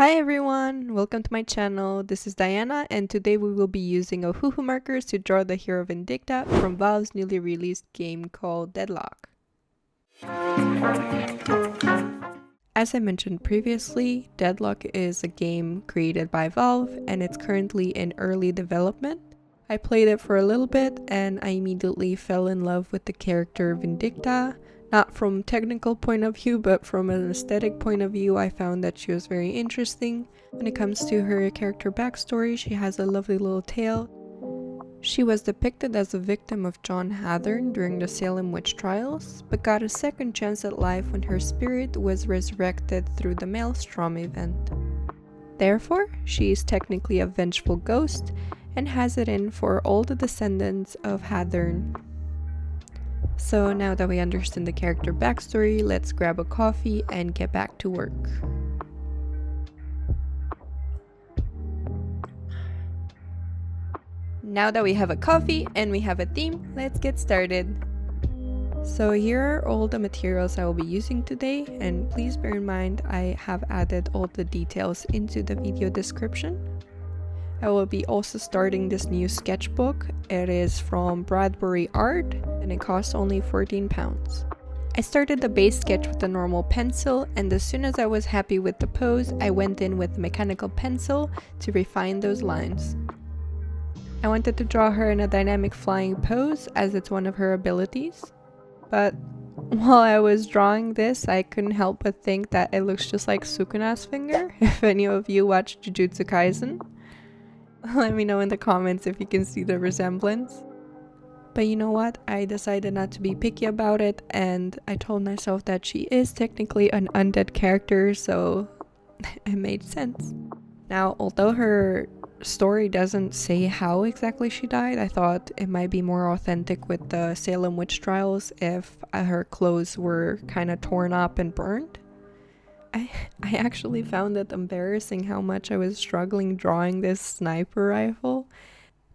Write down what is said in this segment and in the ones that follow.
Hi everyone, welcome to my channel. This is Diana and today we will be using Ohuhu Markers to draw the hero VINDICTA from Valve's newly released game called Deadlock. As I mentioned previously, Deadlock is a game created by Valve and it's currently in early development. I played it for a little bit and I immediately fell in love with the character VINDICTA. Not from technical point of view, but from an aesthetic point of view, I found that she was very interesting. When it comes to her character backstory, she has a lovely little tale. She was depicted as a victim of John Hathorne during the Salem witch trials, but got a second chance at life when her spirit was resurrected through the Maelstrom event. Therefore, she is technically a vengeful ghost and has it in for all the descendants of Hathorne. So now that we understand the character backstory, let's grab a coffee and get back to work. Now that we have a coffee and we have a theme, let's get started. So here are all the materials I will be using today, and please bear in mind I have added all the details into the video description. I will be also starting this new sketchbook. It is from Bradbury Art and it costs only £14. I started the base sketch with a normal pencil, and as soon as I was happy with the pose, I went in with a mechanical pencil to refine those lines. I wanted to draw her in a dynamic flying pose as it's one of her abilities, but while I was drawing this, I couldn't help but think that it looks just like Sukuna's finger, if any of you watch Jujutsu Kaisen. Let me know in the comments if you can see the resemblance. But you know what? I decided not to be picky about it, and I told myself that she is technically an undead character, so it made sense. Now, although her story doesn't say how exactly she died, I thought it might be more authentic with the Salem witch trials if her clothes were kind of torn up and burned. I actually found it embarrassing how much I was struggling drawing this sniper rifle,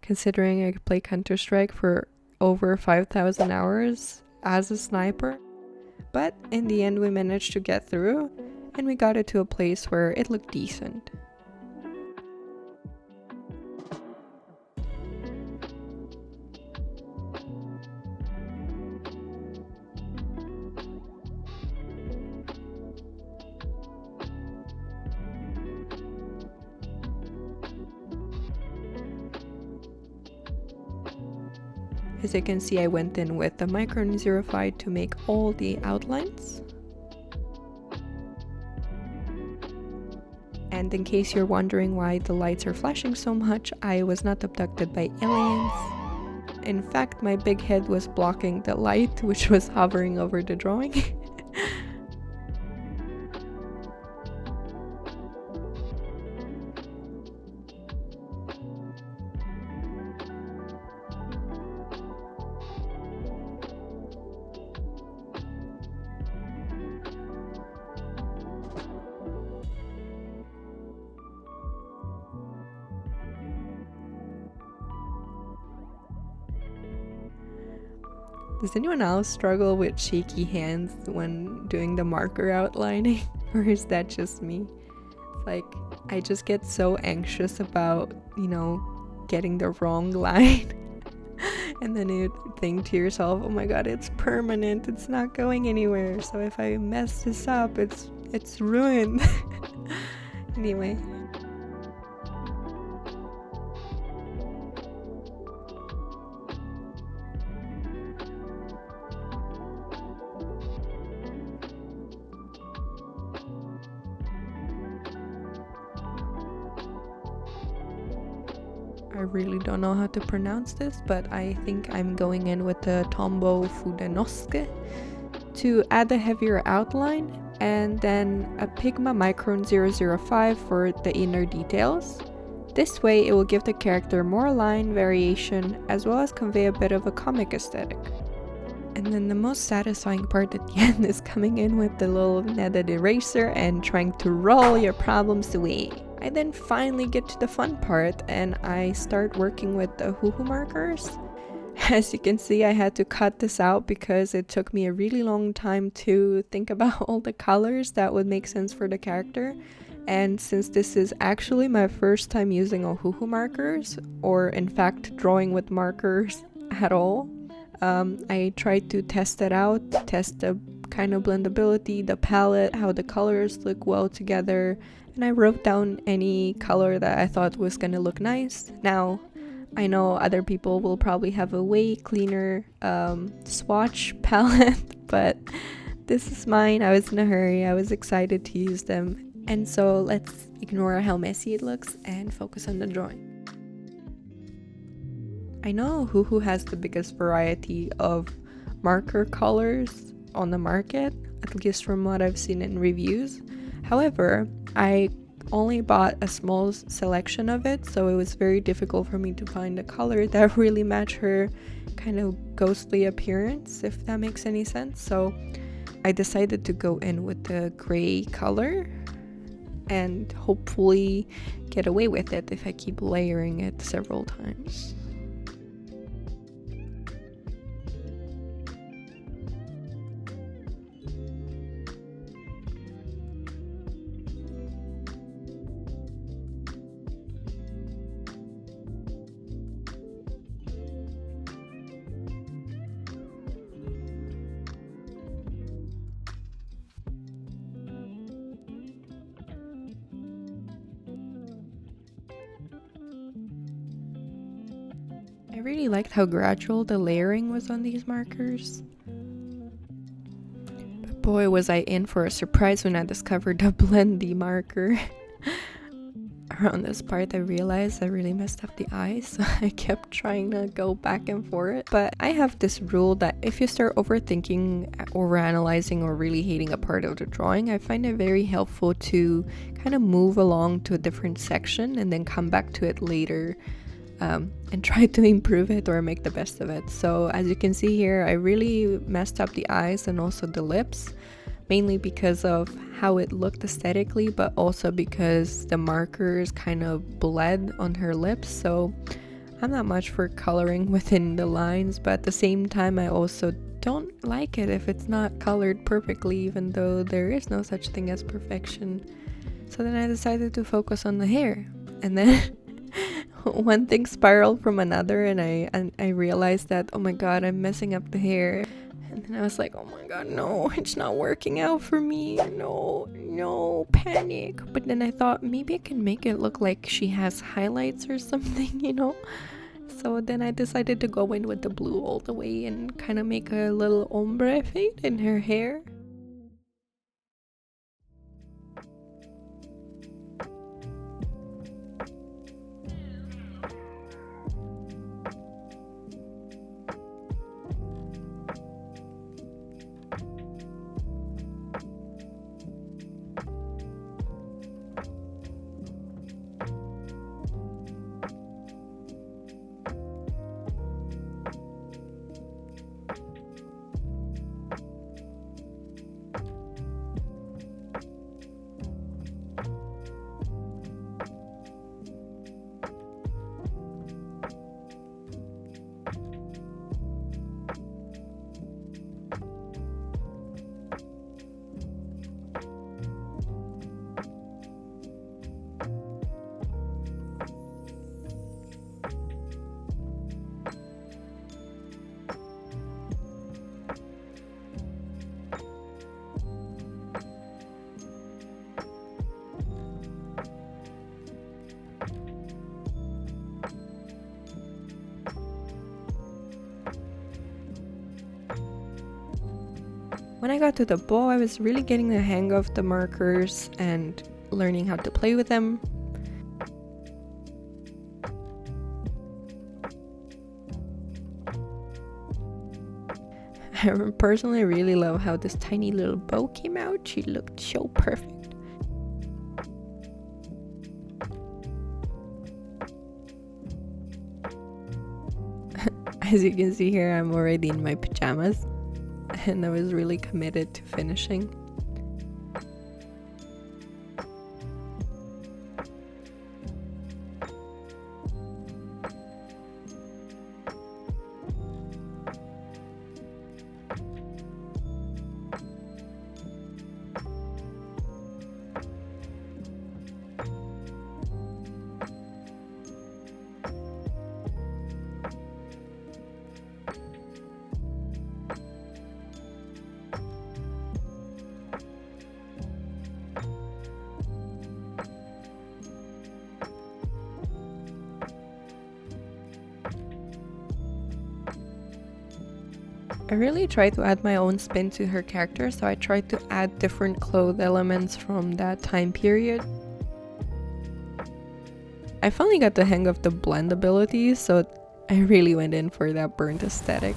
considering I could play Counter-Strike for over 5,000 hours as a sniper. But in the end we managed to get through, and we got it to a place where it looked decent. As you can see, I went in with the Micron 05 to make all the outlines. And in case you're wondering why the lights are flashing so much, I was not abducted by aliens. In fact, my big head was blocking the light, which was hovering over the drawing. Does anyone else struggle with shaky hands when doing the marker outlining? Or is that just me? Like, I just get so anxious about, getting the wrong line. And then you think to yourself, oh my god, it's permanent, it's not going anywhere. So if I mess this up, it's ruined. Anyway. I really don't know how to pronounce this, but I think I'm going in with the Tombow Fudenosuke to add a heavier outline, and then a Pigma Micron 005 for the inner details. This way it will give the character more line variation as well as convey a bit of a comic aesthetic. And then the most satisfying part at the end is coming in with the little netted eraser and trying to roll your problems away. I then finally get to the fun part and I start working with the Ohuhu Markers. As you can see, I had to cut this out because it took me a really long time to think about all the colors that would make sense for the character. And since this is actually my first time using Ohuhu markers, or in fact drawing with markers at all, I tried to test it out, test the kind of blendability, the palette, how the colors look well together, and I wrote down any color that I thought was gonna look nice. Now, I know other people will probably have a way cleaner swatch palette, but this is mine. I was in a hurry, I was excited to use them. And so let's ignore how messy it looks and focus on the drawing. I know Ohuhu has the biggest variety of marker colors on the market, at least from what I've seen in reviews. However, I only bought a small selection of it, so it was very difficult for me to find a color that really matched her kind of ghostly appearance, if that makes any sense. So I decided to go in with the gray color and hopefully get away with it if I keep layering it several times. I really liked how gradual the layering was on these markers. But boy, was I in for a surprise when I discovered the blendy marker. Around this part I realized I really messed up the eyes, so I kept trying to go back and forth. But I have this rule that if you start overthinking, overanalyzing, or really hating a part of the drawing, I find it very helpful to kind of move along to a different section and then come back to it later. And try to improve it or make the best of it. So as you can see here, I really messed up the eyes and also the lips, mainly because of how it looked aesthetically, but also because the markers kind of bled on her lips. So I'm not much for coloring within the lines, but at the same time I also don't like it if it's not colored perfectly, even though there is no such thing as perfection. So then I decided to focus on the hair, and then one thing spiraled from another, and I realized that, oh my god, I'm messing up the hair. And then I was like, oh my god, no, it's not working out for me. No, panic. But then I thought maybe I can make it look like she has highlights or something, you know? So then I decided to go in with the blue all the way and kind of make a little ombre fade in her hair. When I got to the bow, I was really getting the hang of the markers and learning how to play with them. I personally really love how this tiny little bow came out. She looked so perfect. As you can see here, I'm already in my pajamas, and I was really committed to finishing. I really tried to add my own spin to her character, so I tried to add different cloth elements from that time period. I finally got the hang of the blend ability, so I really went in for that burnt aesthetic.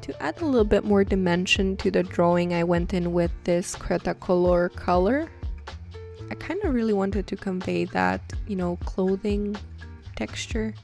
To add a little bit more dimension to the drawing, I went in with this Cretacolor color. I kind of really wanted to convey that, you know, clothing texture.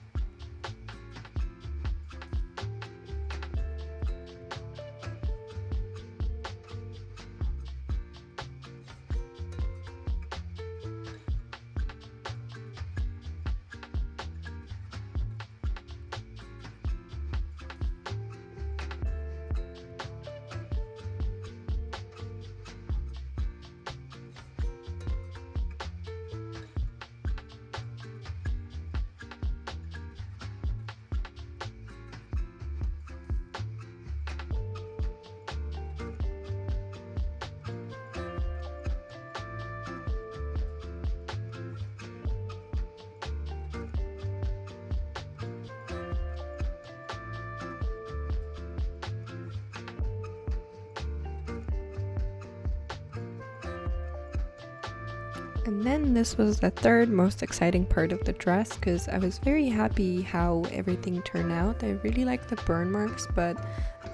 And then this was the third most exciting part of the dress, because I was very happy how everything turned out. I really liked the burn marks, but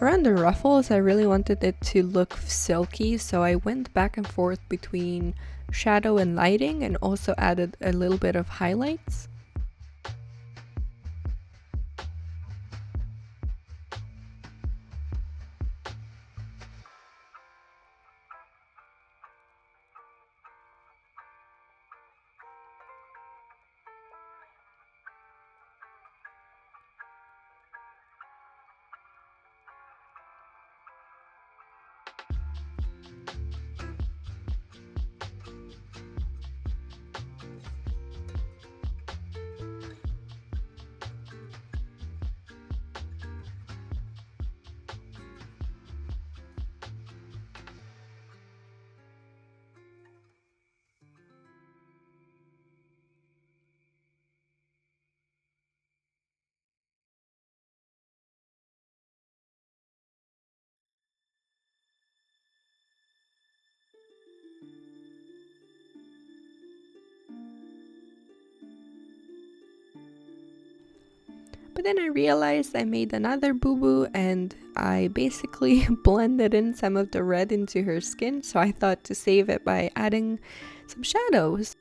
around the ruffles I really wanted it to look silky, so I went back and forth between shadow and lighting and also added a little bit of highlights. But then I realized I made another boo-boo and I basically blended in some of the red into her skin, so I thought to save it by adding some shadows.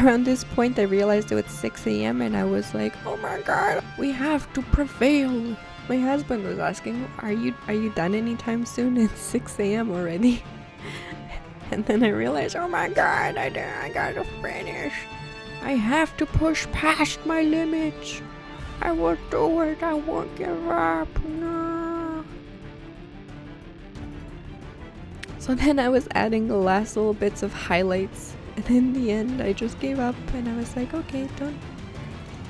Around this point I realized it was 6 a.m. and I was like, oh my god, we have to prevail. My husband was asking, are you done anytime soon? It's 6 a.m. already. And then I realized, oh my god, I gotta finish. I have to push past my limits. I will do it, I won't give up. No. So then I was adding the last little bits of highlights. And in the end, I just gave up and I was like, okay, done.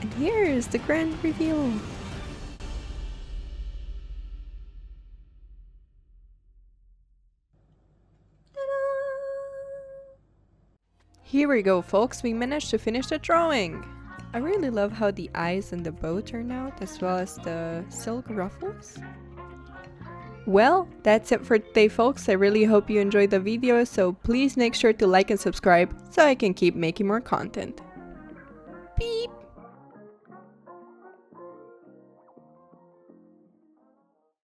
And here is the grand reveal. Here we go, folks, we managed to finish the drawing! I really love how the eyes and the bow turn out, as well as the silk ruffles. Well, that's it for today, folks. I really hope you enjoyed the video, so please make sure to like and subscribe so I can keep making more content. Beep!